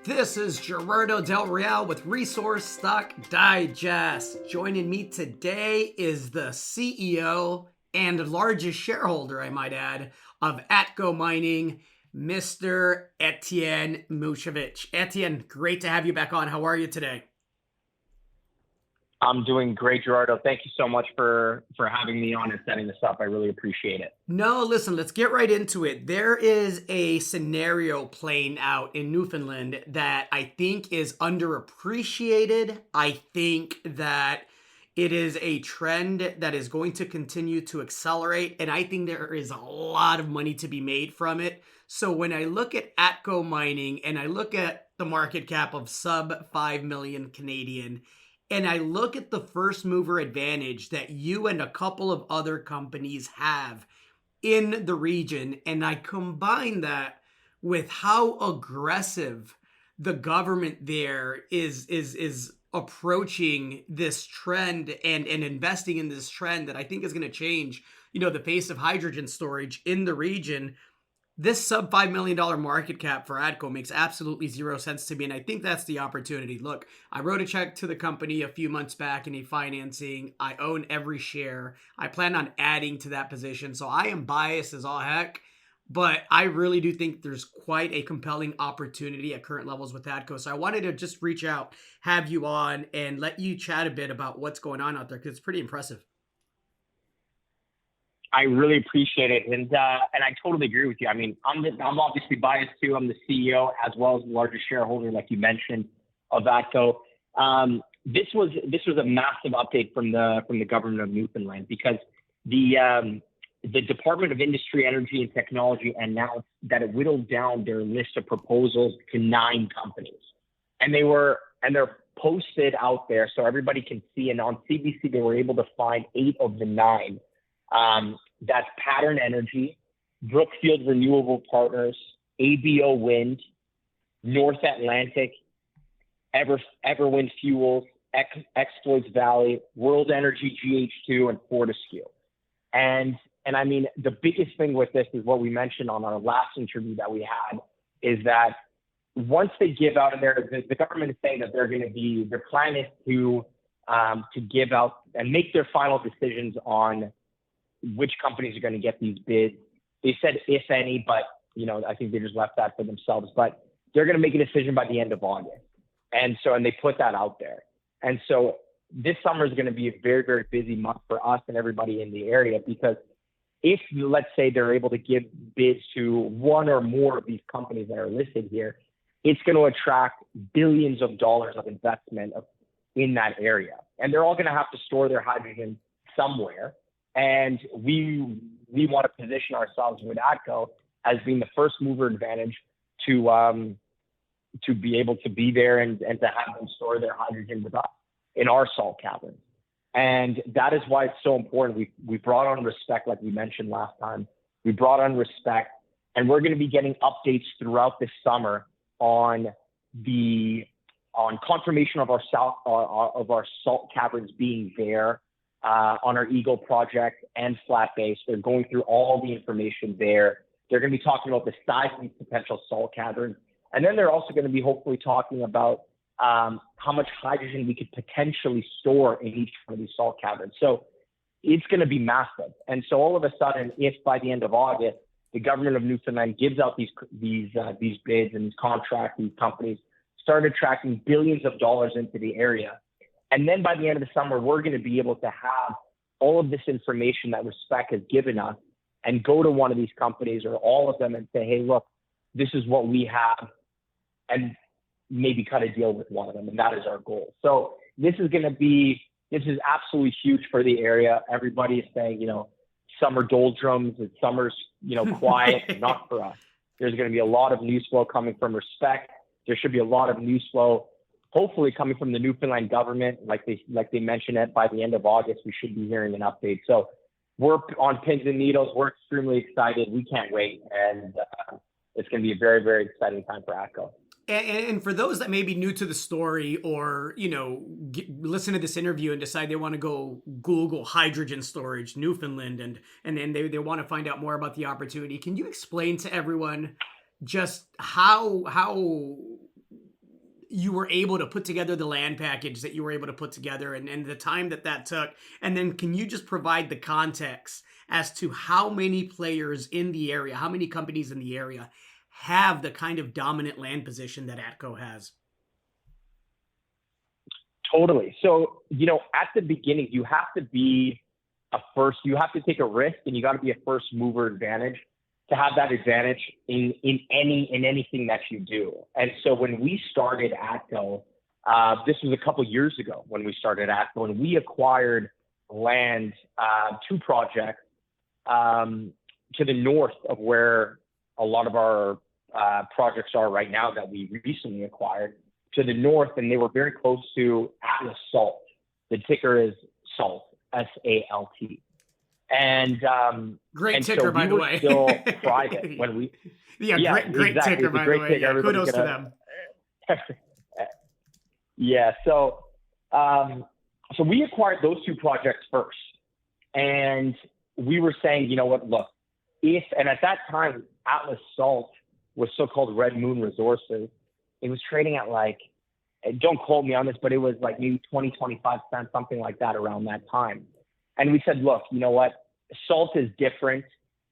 This is Gerardo Del Real with Resource Stock Digest. Joining me today is the CEO and largest shareholder, I might add, of Atco Mining, Mr. Etienne Moshevich. Etienne, great to have you back on. How are you today? I'm doing great, Gerardo. Thank you so much for having me on and setting this up. I really appreciate it. No, listen, let's get right into it. There is a scenario playing out in Newfoundland that I think is underappreciated. I think that it is a trend that is going to continue to accelerate, and I think there is a lot of money to be made from it. So when I look at Atco Mining and I look at the market cap of sub 5 million Canadian, and I look at the first mover advantage that you and a couple of other companies have in the region, and I combine that with how aggressive the government there is approaching this trend and investing in this trend that I think is going to change, the face of hydrogen storage in the region. This sub $5 million market cap for Atco makes absolutely zero sense to me, and I think that's the opportunity. Look, I wrote a check to the company a few months back in a financing. I own every share. I plan on adding to that position, so I am biased as all heck, but I really do think there's quite a compelling opportunity at current levels with Atco. So I wanted to just reach out, have you on, and let you chat a bit about what's going on out there, because it's pretty impressive. I really appreciate it, and I totally agree with you. I mean, I'm obviously biased too. I'm the CEO as well as the largest shareholder, like you mentioned, of Atco. This was a massive update from the government of Newfoundland, because the Department of Industry, Energy, and Technology announced that it whittled down their list of proposals to 9 companies, and they're posted out there so everybody can see. And on CBC, they were able to find 8 of the 9. That's Pattern Energy, Brookfield Renewable Partners, ABO Wind, North Atlantic, Everwind Fuels, Exploits Valley, World Energy GH2, and Fortescue. And I mean, the biggest thing with this is what we mentioned on our last interview that we had, is that once they give out, and the government is saying that their plan is to give out and make their final decisions on which companies are going to get these bids. They said if any, but I think they just left that for themselves. But they're going to make a decision by the end of August, and they put that out there. And so this summer is going to be a very, very busy month for us and everybody in the area, because if, let's say, they're able to give bids to one or more of these companies that are listed here, it's going to attract billions of dollars of investment in that area, and they're all going to have to store their hydrogen somewhere. And we want to position ourselves with Atco as being the first mover advantage to be able to be there and to have them store their hydrogen with us in our salt caverns. And that is why it's so important. We brought on Respect, like we mentioned last time. We brought on Respect, and we're going to be getting updates throughout this summer on confirmation of our salt caverns being there. On our Eagle project and Flat Base. They're going through all the information there. They're going to be talking about the size of these potential salt caverns. And then they're also going to be hopefully talking about how much hydrogen we could potentially store in each one of these salt caverns. So it's going to be massive. And so all of a sudden, if by the end of August, the government of Newfoundland gives out these bids and these contracts, these companies start attracting billions of dollars into the area. And then by the end of the summer, we're going to be able to have all of this information that Respect has given us and go to one of these companies or all of them and say, hey, look, this is what we have, and maybe cut a deal with one of them. And that is our goal. So this is absolutely huge for the area. Everybody is saying, summer doldrums and summer's, quiet. Not for us. There's going to be a lot of news flow coming from Respect. There should be a lot of news flow hopefully coming from the Newfoundland government, like they mentioned it, by the end of August, we should be hearing an update. So we're on pins and needles. We're extremely excited. We can't wait. And it's going to be a very, very exciting time for Atco. And for those that may be new to the story, or, listen to this interview and decide they want to go Google hydrogen storage, Newfoundland, and they want to find out more about the opportunity, can you explain to everyone just how you were able to put together the land package that you were able to put together, and the time that took. And then can you just provide the context as to how many players in the area, how many companies in the area have the kind of dominant land position that Atco has? Totally. So, at the beginning, you have to you have to take a risk, and you got to be a first mover advantage to have that advantage in anything that you do. And so when we started Atco, this was a couple years ago when we started Atco, and we acquired land, 2 projects to the north of where a lot of our projects are right now that we recently acquired, to the north, and they were very close to Atlas Salt. The ticker is SALT, SALT. And great and ticker, so by we the were way. still private when we. Yeah, great Exactly. ticker, It's a by the great way. ticker. Yeah, Everybody's kudos to gonna. them. Yeah. So we acquired those 2 projects first, and we were saying, you know what? Look, and at that time, Atlas Salt was so-called Red Moon Resources. It was trading at like, don't quote me on this, but it was like maybe 20, 25 cents, something like that around that time. And we said, look, you know what? Salt is different.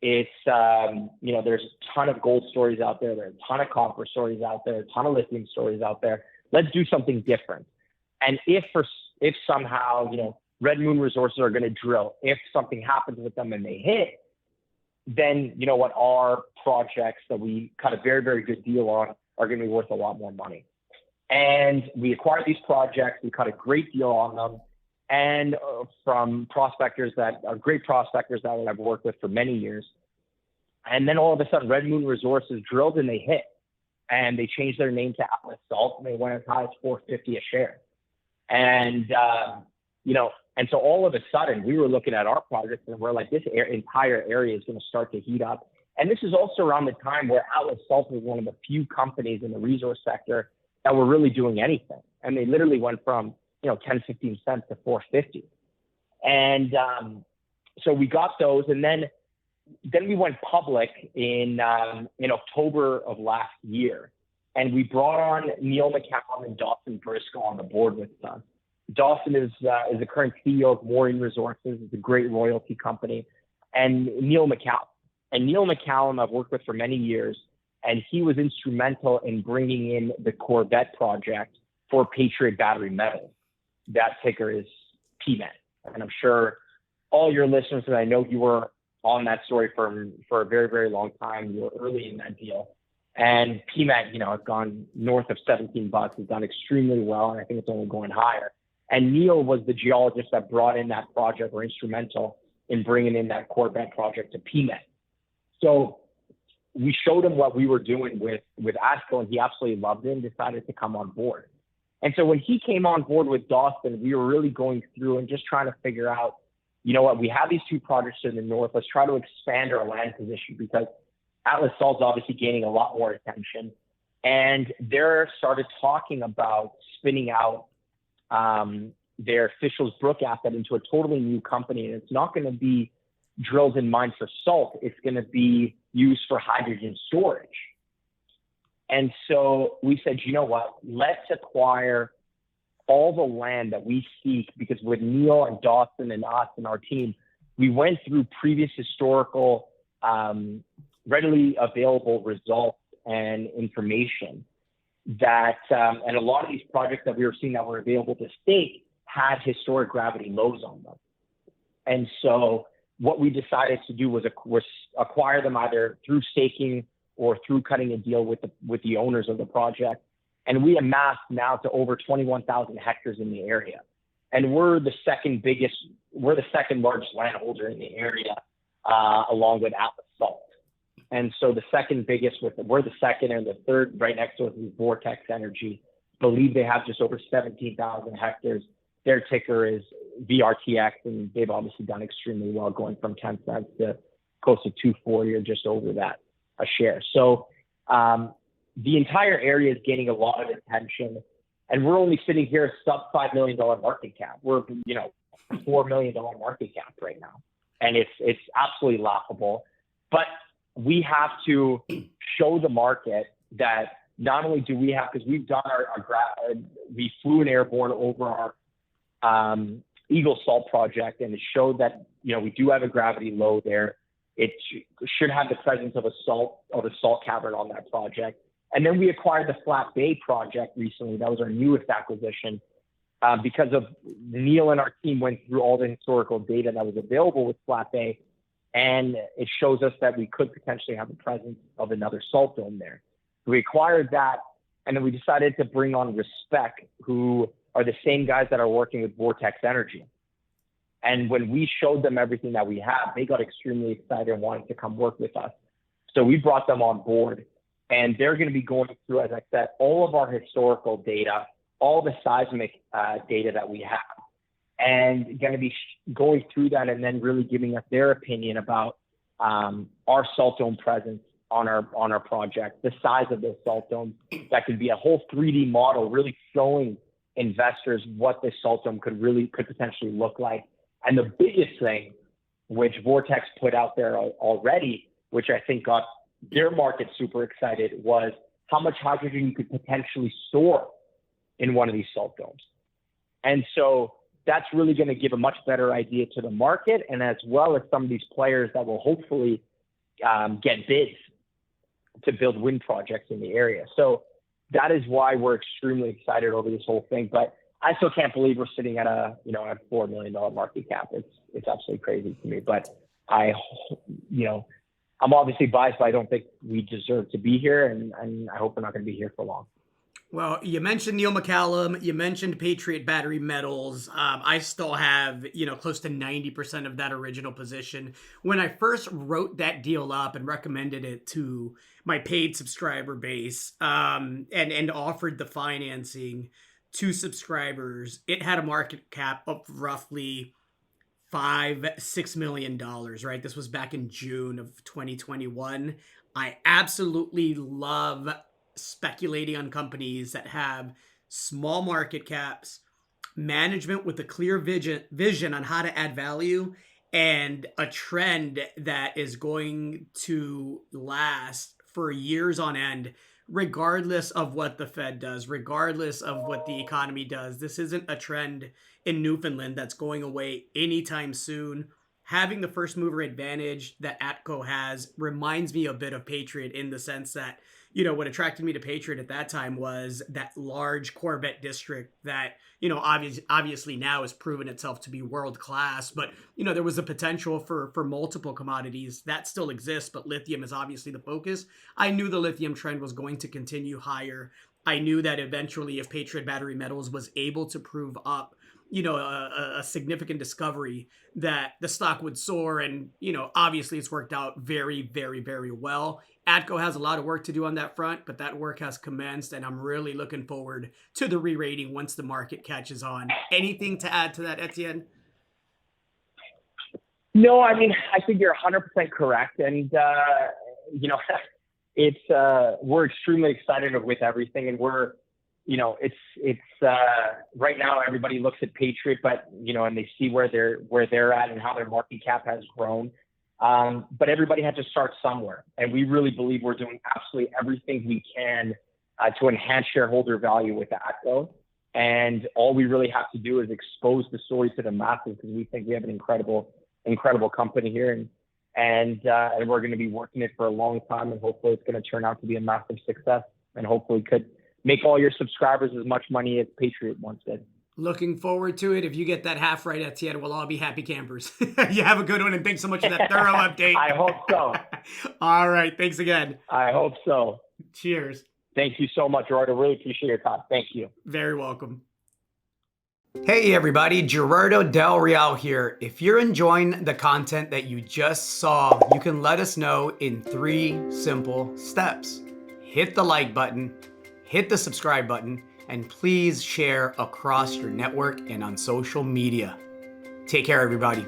It's, there's a ton of gold stories out there. There's a ton of copper stories out there, a ton of lithium stories out there. Let's do something different. And if somehow, Red Moon Resources are going to drill, if something happens with them and they hit, then, you know what, our projects that we cut a very, very good deal on are going to be worth a lot more money. And we acquired these projects. We cut a great deal on them. And from prospectors that are great prospectors that I've worked with for many years. And then all of a sudden, Red Moon Resources drilled and they hit. And they changed their name to Atlas Salt, and they went as high as $4.50 a share. And, and so all of a sudden, we were looking at our projects, and we're like, this entire area is going to start to heat up. And this is also around the time where Atlas Salt was one of the few companies in the resource sector that were really doing anything. And they literally went from 10, 15 cents to $4.50. And so we got those. And then we went public in October of last year. And we brought on Neil McCallum and Dawson Briscoe on the board with us. Dawson is the current CEO of Maureen Resources. It's a great royalty company. And Neil McCallum I've worked with for many years. And he was instrumental in bringing in the Corvette project for Patriot Battery Metals. That ticker is PMET. And I'm sure all your listeners, and I know you were on that story for a very, very long time. You were early in that deal. And PMET, has gone north of $17. It's done extremely well, and I think it's only going higher. And Neil was the geologist that brought in that project, or instrumental in bringing in that Corvette project to PMET. So we showed him what we were doing with Atco, and he absolutely loved it and decided to come on board. And so when he came on board with Dawson, we were really going through and just trying to figure out, we have these 2 projects in the north. Let's try to expand our land position, because Atlas Salt's obviously gaining a lot more attention. And they started talking about spinning out their Fishel's Brook asset into a totally new company. And it's not going to be drilled and mined for salt. It's going to be used for hydrogen storage. And so we said, you know what, let's acquire all the land that we seek, because with Neil and Dawson and us and our team, we went through previous historical, readily available results and information that, and a lot of these projects that we were seeing that were available to stake had historic gravity lows on them. And so what we decided to do was acquire them either through staking or through cutting a deal with the owners of the project. And we amassed now to over 21,000 hectares in the area. And we're the second largest landholder in the area, along with Atlas Salt. And so the second biggest, we're the second, and the third right next to us is Vortex Energy. I believe they have just over 17,000 hectares. Their ticker is VRTX, and they've obviously done extremely well, going from 10 cents to close to 240 or just over that a share. So the entire area is gaining a lot of attention, and we're only sitting here sub $5 million market cap. We're $4 million market cap right now, and it's absolutely laughable. But we have to show the market that not only do we have, because we've done we flew an airborne over our Eagle Salt project, and it showed that, we do have a gravity low there. It should have the presence of a salt cavern on that project. And then we acquired the Flat Bay project recently. That was our newest acquisition, because of Neil and our team went through all the historical data that was available with Flat Bay, and it shows us that we could potentially have the presence of another salt dome there. So we acquired that, and then we decided to bring on Respect, who are the same guys that are working with Vortex Energy. And when we showed them everything that we have, they got extremely excited and wanted to come work with us. So we brought them on board, and they're going to be going through, as I said, all of our historical data, all the seismic data that we have, and going to be going through that and then really giving us their opinion about our salt dome presence on our project, the size of those salt domes. That could be a whole 3D model, really showing investors what this salt dome could potentially look like. And the biggest thing, which Vortex put out there already, which I think got their market super excited, was how much hydrogen you could potentially store in one of these salt domes. And so that's really going to give a much better idea to the market, and as well as some of these players that will hopefully get bids to build wind projects in the area. So that is why we're extremely excited over this whole thing. But I still can't believe we're sitting at a $4 million market cap. It's absolutely crazy to me. But I'm obviously biased, but I don't think we deserve to be here, and I hope we're not going to be here for long. Well, you mentioned Neil McCallum, you mentioned Patriot Battery Metals. I still have, close to 90% of that original position. When I first wrote that deal up and recommended it to my paid subscriber base, and offered the financing to subscribers, it had a market cap of roughly $5-6 million, right? This was back in June of 2021. I absolutely love speculating on companies that have small market caps, management with a clear vision on how to add value, and a trend that is going to last for years on end, regardless of what the Fed does, regardless of what the economy does. This isn't a trend in Newfoundland that's going away anytime soon. Having the first mover advantage that Atco has reminds me a bit of Patriot, in the sense that, what attracted me to Patriot at that time was that large Corvette district that, obviously now has proven itself to be world class. But, there was a potential for multiple commodities that still exists, but lithium is obviously the focus. I knew the lithium trend was going to continue higher. I knew that eventually, if Patriot Battery Metals was able to prove up, a significant discovery, that the stock would soar. And, obviously it's worked out very, very, very well. Atco has a lot of work to do on that front, but that work has commenced, and I'm really looking forward to the re-rating once the market catches on. Anything to add to that, Etienne? No, I mean, I think you're 100% correct. And, we're extremely excited with everything. And we're, right now everybody looks at Patriot, but, and they see where they're at and how their market cap has grown. But everybody had to start somewhere. And we really believe we're doing absolutely everything we can to enhance shareholder value with Atco. And all we really have to do is expose the story to the masses, because we think we have an incredible company here. And we're going to be working it for a long time. And hopefully it's going to turn out to be a massive success, and hopefully could make all your subscribers as much money as Patriot once did. Looking forward to it. If you get that half right, Etienne, we'll all be happy campers. You have a good one, and thanks so much for that thorough update. I hope so. All right. Thanks again. I hope so. Cheers. Thank you so much, Gerardo. Really appreciate your time. Thank you. Very welcome. Hey everybody, Gerardo Del Real here. If you're enjoying the content that you just saw, you can let us know in 3 simple steps. Hit the like button, hit the subscribe button, and please share across your network and on social media. Take care, everybody.